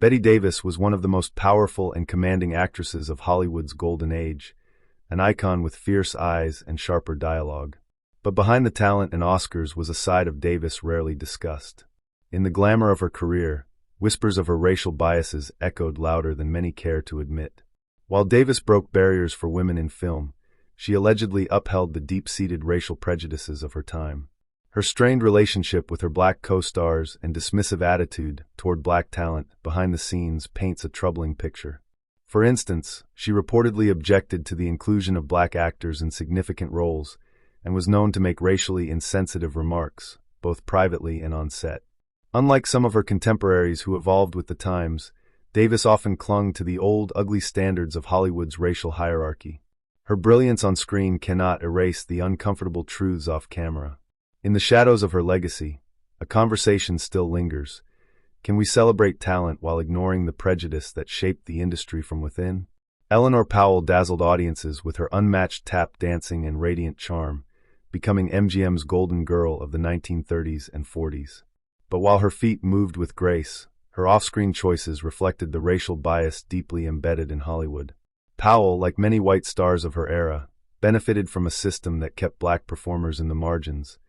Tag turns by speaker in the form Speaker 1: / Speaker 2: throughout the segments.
Speaker 1: Bette Davis was one of the most powerful and commanding actresses of Hollywood's golden age, an icon with fierce eyes and sharper dialogue. But behind the talent and Oscars was a side of Davis rarely discussed. In the glamour of her career, whispers of her racial biases echoed louder than many care to admit. While Davis broke barriers for women in film, she allegedly upheld the deep-seated racial prejudices of her time. Her strained relationship with her black co-stars and dismissive attitude toward black talent behind the scenes paints a troubling picture. For instance, she reportedly objected to the inclusion of black actors in significant roles and was known to make racially insensitive remarks, both privately and on set. Unlike some of her contemporaries who evolved with the times, Davis often clung to the old, ugly standards of Hollywood's racial hierarchy. Her brilliance on screen cannot erase the uncomfortable truths off camera. In the shadows of her legacy, a conversation still lingers. Can we celebrate talent while ignoring the prejudice that shaped the industry from within? Eleanor Powell dazzled audiences with her unmatched tap dancing and radiant charm, becoming MGM's golden girl of the 1930s and 40s. But while her feet moved with grace, her off-screen choices reflected the racial bias deeply embedded in Hollywood. Powell, like many white stars of her era, benefited from a system that kept black performers in the margins,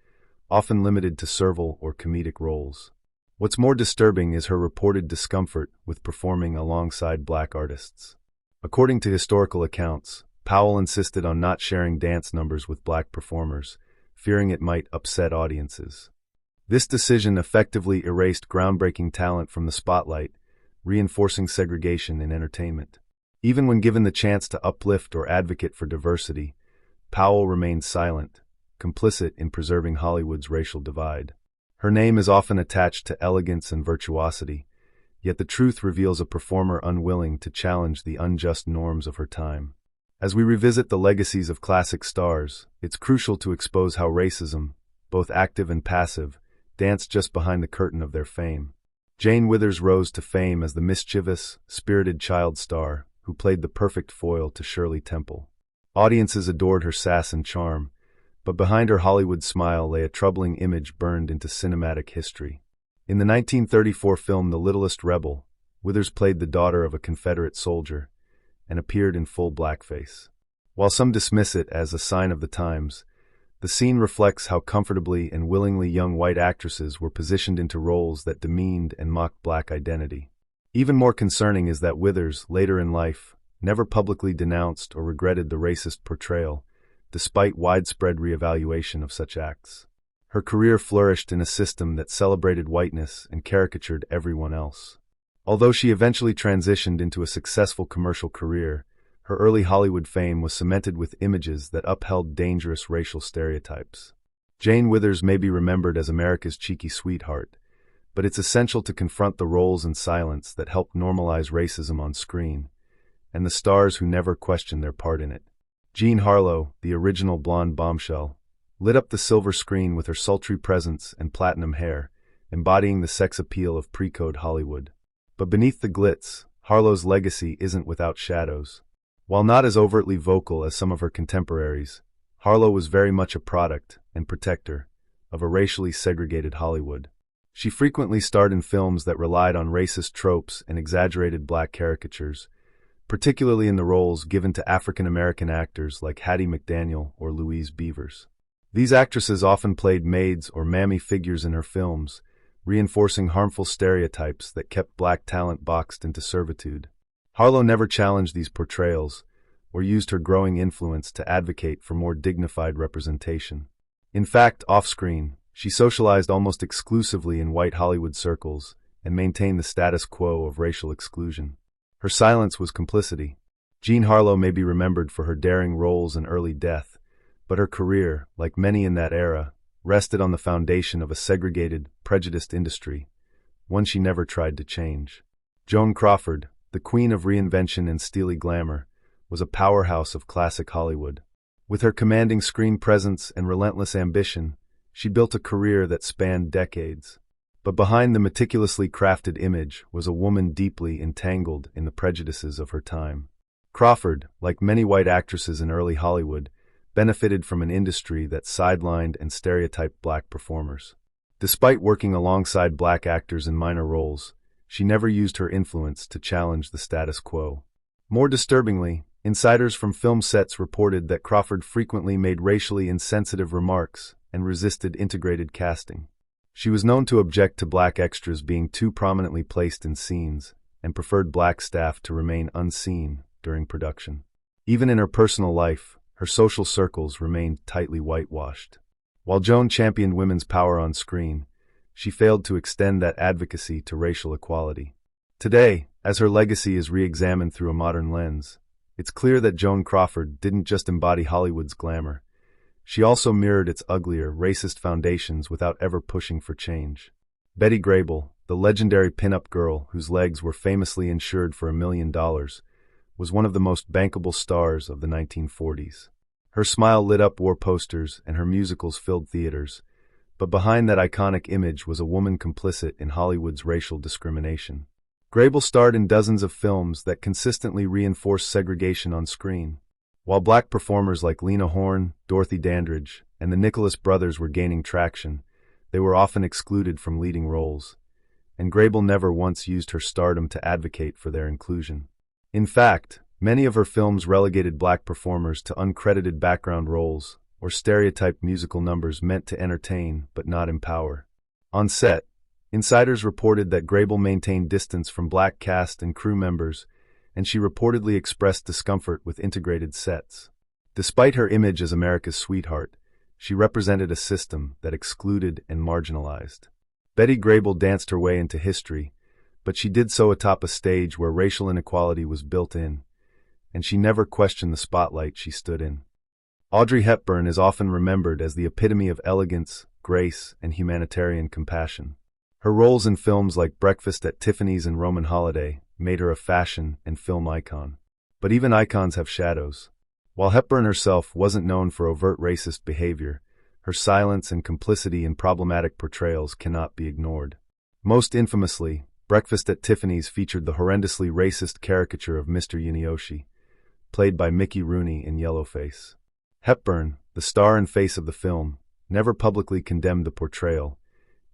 Speaker 1: often limited to servile or comedic roles. What's more disturbing is her reported discomfort with performing alongside black artists. According to historical accounts, Powell insisted on not sharing dance numbers with black performers, fearing it might upset audiences. This decision effectively erased groundbreaking talent from the spotlight, reinforcing segregation in entertainment. Even when given the chance to uplift or advocate for diversity, Powell remained silent, complicit in preserving Hollywood's racial divide. Her name is often attached to elegance and virtuosity, yet the truth reveals a performer unwilling to challenge the unjust norms of her time. As we revisit the legacies of classic stars, it's crucial to expose how racism, both active and passive, danced just behind the curtain of their fame. Jane Withers rose to fame as the mischievous, spirited child star who played the perfect foil to Shirley Temple. Audiences adored her sass and charm, but behind her Hollywood smile lay a troubling image burned into cinematic history. In the 1934 film The Littlest Rebel, Withers played the daughter of a Confederate soldier and appeared in full blackface. While some dismiss it as a sign of the times, the scene reflects how comfortably and willingly young white actresses were positioned into roles that demeaned and mocked black identity. Even more concerning is that Withers, later in life, never publicly denounced or regretted the racist portrayal, despite widespread reevaluation of such acts. Her career flourished in a system that celebrated whiteness and caricatured everyone else. Although she eventually transitioned into a successful commercial career, her early Hollywood fame was cemented with images that upheld dangerous racial stereotypes. Jane Withers may be remembered as America's cheeky sweetheart, but it's essential to confront the roles in silence that helped normalize racism on screen, and the stars who never questioned their part in it. Jean Harlo, the original blonde bombshell, lit up the silver screen with her sultry presence and platinum hair, embodying the sex appeal of pre-code Hollywood. But beneath the glitz, Harlo's legacy isn't without shadows. While not as overtly vocal as some of her contemporaries, Harlo was very much a product and protector of a racially segregated Hollywood. She frequently starred in films that relied on racist tropes and exaggerated black caricatures, particularly in the roles given to African-American actors like Hattie McDaniel or Louise Beavers. These actresses often played maids or mammy figures in her films, reinforcing harmful stereotypes that kept black talent boxed into servitude. Harlo never challenged these portrayals or used her growing influence to advocate for more dignified representation. In fact, off-screen, she socialized almost exclusively in white Hollywood circles and maintained the status quo of racial exclusion. Her silence was complicity. Jean Harlo may be remembered for her daring roles and early death, but her career, like many in that era, rested on the foundation of a segregated, prejudiced industry, one she never tried to change. Joan Crawford, the queen of reinvention and steely glamour, was a powerhouse of classic Hollywood. With her commanding screen presence and relentless ambition, she built a career that spanned decades. But behind the meticulously crafted image was a woman deeply entangled in the prejudices of her time. Crawford, like many white actresses in early Hollywood, benefited from an industry that sidelined and stereotyped black performers. Despite working alongside black actors in minor roles, she never used her influence to challenge the status quo. More disturbingly, insiders from film sets reported that Crawford frequently made racially insensitive remarks and resisted integrated casting. She was known to object to black extras being too prominently placed in scenes and preferred black staff to remain unseen during production. Even in her personal life, her social circles remained tightly whitewashed. While Joan championed women's power on screen, she failed to extend that advocacy to racial equality. Today, as her legacy is re-examined through a modern lens, it's clear that Joan Crawford didn't just embody Hollywood's glamour. She also mirrored its uglier, racist foundations without ever pushing for change. Betty Greybel, the legendary pin-up girl whose legs were famously insured for $1 million, was one of the most bankable stars of the 1940s. Her smile lit up war posters and her musicals filled theaters, but behind that iconic image was a woman complicit in Hollywood's racial discrimination. Greybel starred in dozens of films that consistently reinforced segregation on screen. While black performers like Lena Horne, Dorothy Dandridge, and the Nicholas brothers were gaining traction, they were often excluded from leading roles, and Greybel never once used her stardom to advocate for their inclusion. In fact, many of her films relegated black performers to uncredited background roles or stereotyped musical numbers meant to entertain but not empower. On set, insiders reported that Greybel maintained distance from black cast and crew members, and she reportedly expressed discomfort with integrated sets. Despite her image as America's sweetheart, she represented a system that excluded and marginalized. Betty Greybel danced her way into history, but she did so atop a stage where racial inequality was built in, and she never questioned the spotlight she stood in. Audrey Hepburn is often remembered as the epitome of elegance, grace, and humanitarian compassion. Her roles in films like Breakfast at Tiffany's and Roman Holiday made her a fashion and film icon. But even icons have shadows. While Hepburn herself wasn't known for overt racist behavior, her silence and complicity in problematic portrayals cannot be ignored. Most infamously, Breakfast at Tiffany's featured the horrendously racist caricature of Mr. Yunioshi, played by Mickey Rooney in Yellowface. Hepburn, the star and face of the film, never publicly condemned the portrayal,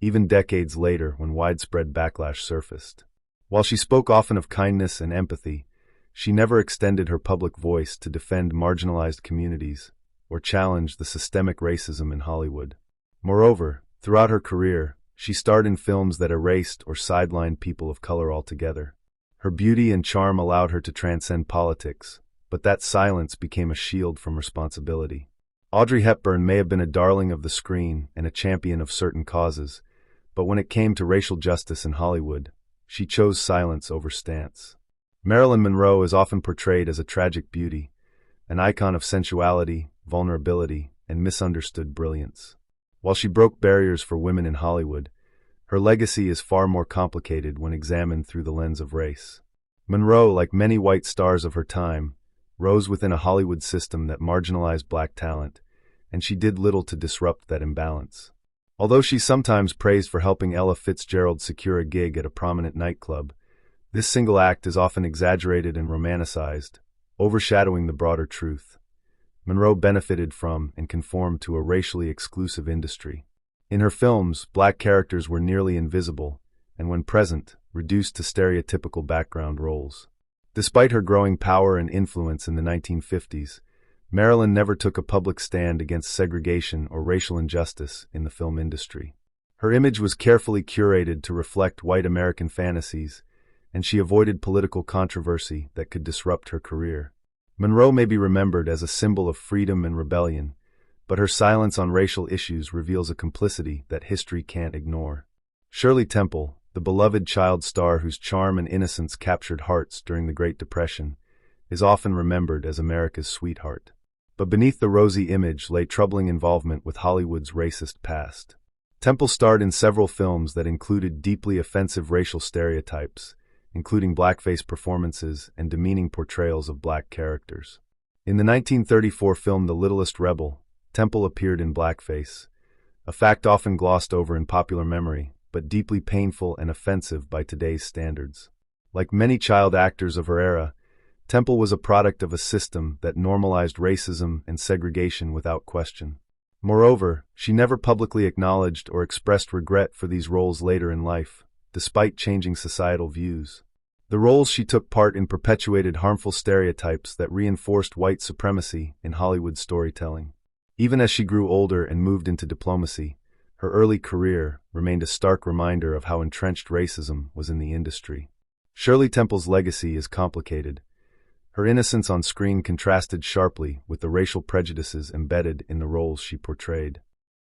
Speaker 1: even decades later when widespread backlash surfaced. While she spoke often of kindness and empathy, she never extended her public voice to defend marginalized communities or challenge the systemic racism in Hollywood. Moreover, throughout her career, she starred in films that erased or sidelined people of color altogether. Her beauty and charm allowed her to transcend politics, but that silence became a shield from responsibility. Audrey Hepburn may have been a darling of the screen and a champion of certain causes, but when it came to racial justice in Hollywood, she chose silence over stance. Marilyn Monroe is often portrayed as a tragic beauty, an icon of sensuality, vulnerability, and misunderstood brilliance. While she broke barriers for women in Hollywood, her legacy is far more complicated when examined through the lens of race. Monroe, like many white stars of her time, rose within a Hollywood system that marginalized black talent, and she did little to disrupt that imbalance. Although she's sometimes praised for helping Ella Fitzgerald secure a gig at a prominent nightclub, this single act is often exaggerated and romanticized, overshadowing the broader truth. Monroe benefited from and conformed to a racially exclusive industry. In her films, black characters were nearly invisible, and when present, reduced to stereotypical background roles. Despite her growing power and influence in the 1950s, Marilyn never took a public stand against segregation or racial injustice in the film industry. Her image was carefully curated to reflect white American fantasies, and she avoided political controversy that could disrupt her career. Monroe may be remembered as a symbol of freedom and rebellion, but her silence on racial issues reveals a complicity that history can't ignore. Shirley Temple, the beloved child star whose charm and innocence captured hearts during the Great Depression, is often remembered as America's sweetheart. But beneath the rosy image lay troubling involvement with Hollywood's racist past. Temple starred in several films that included deeply offensive racial stereotypes, including blackface performances and demeaning portrayals of black characters. In the 1934 film The Littlest Rebel, Temple appeared in blackface, a fact often glossed over in popular memory, but deeply painful and offensive by today's standards. Like many child actors of her era, Temple was a product of a system that normalized racism and segregation without question. Moreover, she never publicly acknowledged or expressed regret for these roles later in life, despite changing societal views. The roles she took part in perpetuated harmful stereotypes that reinforced white supremacy in Hollywood storytelling. Even as she grew older and moved into diplomacy, her early career remained a stark reminder of how entrenched racism was in the industry. Shirley Temple's legacy is complicated. Her innocence on screen contrasted sharply with the racial prejudices embedded in the roles she portrayed.